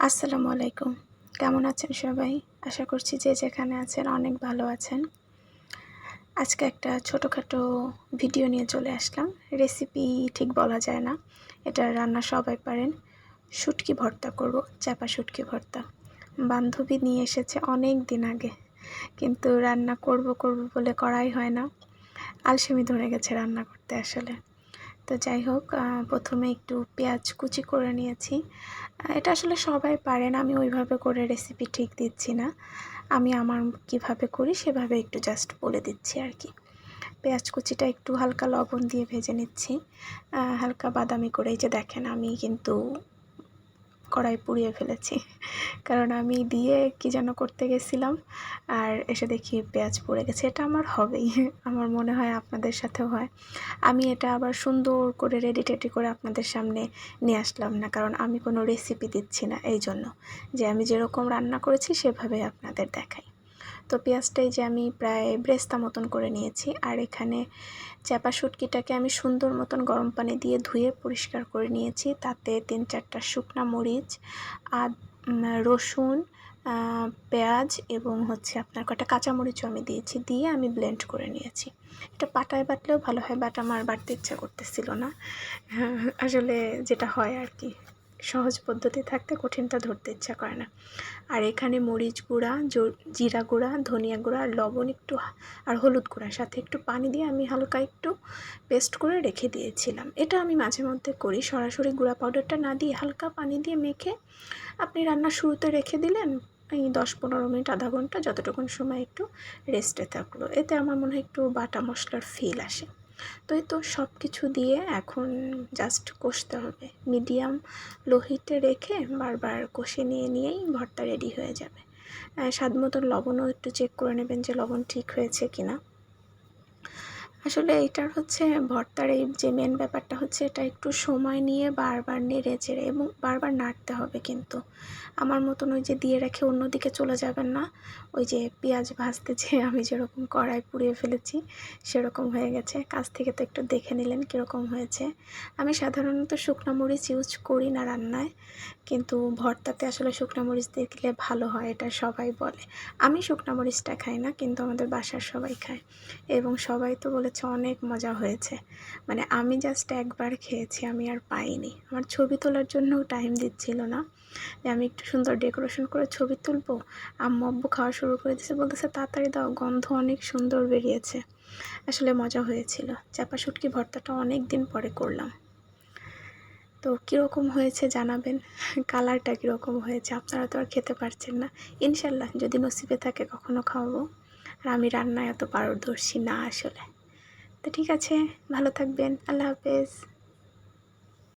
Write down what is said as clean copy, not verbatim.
আসসালামু আলাইকুম। কেমন আছেন সবাই? আশা করছি যে যেখানে আছেন অনেক ভালো আছেন। আজকে একটা ছোটোখাটো ভিডিও নিয়ে চলে আসলাম। রেসিপি ঠিক বলা যায় না। এটা রান্না সবাই পারেন। শুটকি ভর্তা করব, চাপা শুটকি ভর্তা। বান্ধবী নিয়ে এসেছে অনেক দিন আগে। কিন্তু রান্না করব বলে করাই হয় না। আলসেমি ধরে গেছে রান্না করতে আসলে। তো যাই হোক, প্রথমে একটু পেঁয়াজ কুচি করে নিয়েছি। এটা আসলে সবাই পারেন, আমি ওইভাবে করে রেসিপি ঠিক দিচ্ছি না। আমি আমার কিভাবে করি সেভাবে একটু জাস্ট বলে দিচ্ছি আর কি। পেঁয়াজ কুচিটা একটু হালকা লবণ দিয়ে ভেজে নিচ্ছি, হালকা বাদামি করে। এই যে দেখেন, আমি কিন্তু কড়াই পুড়িয়ে ফেলেছি, কারণ আমি দিয়ে কি যেন করতে গেছিলাম আর এসে দেখি পেঁয়াজ পুড়ে গেছে। এটা আমার হবেই, আমার মনে হয় আপনাদের সাথেও হয়। আমি এটা আবার সুন্দর করে রেডি টেডি করে আপনাদের সামনে নিয়ে আসলাম না, কারণ আমি কোনো রেসিপি দিচ্ছি না, এই জন্য যে আমি যেরকম রান্না করেছি সেভাবে আপনাদের দেখাই। তো পেঁয়াজটাই যে আমি প্রায় ব্রেস্তা মতন করে নিয়েছি। আর এখানে চাপা শুটকিটাকে আমি সুন্দর মতন গরম পানি দিয়ে ধুয়ে পরিষ্কার করে নিয়েছি। তাতে ৩-৪টা শুকনা মরিচ, রসুন, পেঁয়াজ এবং আপনার কটা কাঁচামরিচও আমি দিয়েছি, দিয়ে আমি ব্লেন্ড করে নিয়েছি। এটা পাটায় বাটলেও ভালো হয়, বাট আমার বাটতে ইচ্ছা করতেছিল না। আসলে যেটা হয় আর কি, সহজ পদ্ধতি থাকতে কঠিনটা ধরতে ইচ্ছা করে না। আর এখানে মরিচ গুঁড়া, জিরা গুঁড়া, ধনিয়া গুঁড়া আর লবণ একটু আর হলুদ গুঁড়া সাথে একটু পানি দিয়ে আমি হালকা একটু পেস্ট করে রেখে দিয়েছিলাম। এটা আমি মাঝে মধ্যে করি, সরাসরি গুঁড়া পাউডারটা না দিয়ে হালকা পানি দিয়ে মেখে আপনি রান্নার শুরুতে রেখে দিলেন, এই 10-15 মিনিট, আধা ঘন্টা, যতটুকুন সময় একটু রেস্টে থাকলো। এতে আমার মনে হয় একটু বাটা মশলার ফিল আসে। তো এই তো সব কিছু দিয়ে এখন জাস্ট কষতে হবে, মিডিয়াম লো হিটে রেখে বারবার কষে নিয়েই ভর্তা রেডি হয়ে যাবে। স্বাদ মতন লবণও একটু চেক করে নেবেন যে লবণ ঠিক হয়েছে কিনা। আসলে এইটার ভর্তার এই যে মেন ব্যাপারটা এটা একটু সময় নিয়ে বারবার নেড়ে চেড়ে এবং বারবার নাড়তে হবে। কিন্তু আমার মতন ওই যে দিয়ে রেখে অন্যদিকে চলে যাবেন না। ওই যে পেঁয়াজ ভাজতে যে আমি যেরকম কড়াই পুড়িয়ে ফেলেছি সেরকম হয়ে গেছে। কাছ থেকে তো একটু দেখে নিলেন কীরকম হয়েছে। আমি সাধারণত শুকনো মরিচ ইউজ করি না রান্নায়, কিন্তু ভর্তাতে আসলে শুকনো মরিচ দিলে ভালো হয়, এটা সবাই বলে। আমি শুকনো মরিচটা খাই না, কিন্তু আমাদের বাসার সবাই খায় এবং সবাই তো বলেছে অনেক মজা হয়েছে। মানে আমি জাস্ট একবার খেয়েছি, আমি আর পাইনি। আমার ছবি তোলার জন্যও টাইম দিচ্ছিল না যে আমি একটু সুন্দর ডেকোরেশন করে ছবি তুলবো। আম্মু আব্বু খাওয়া শুরু করে দিয়েছে, বলতেছে তাড়াতাড়ি দাও, গন্ধ অনেক সুন্দর বেরিয়েছে। আসলে মজা হয়েছিল। চাপা শুটকি ভর্তাটা অনেক দিন পরে করলাম। তো কীরকম হয়েছে জানাবেন, কালারটা কীরকম হয়েছে। আপনারা তো আর খেতে পারছেন না, ইনশাল্লাহ যদি নসিবে থাকে কখনো খাওয়াবো। আর আমি রান্নায় এত পারদর্শী না আসলে। তো ঠিক আছে, ভালো থাকবেন, আল্লাহ হাফেজ।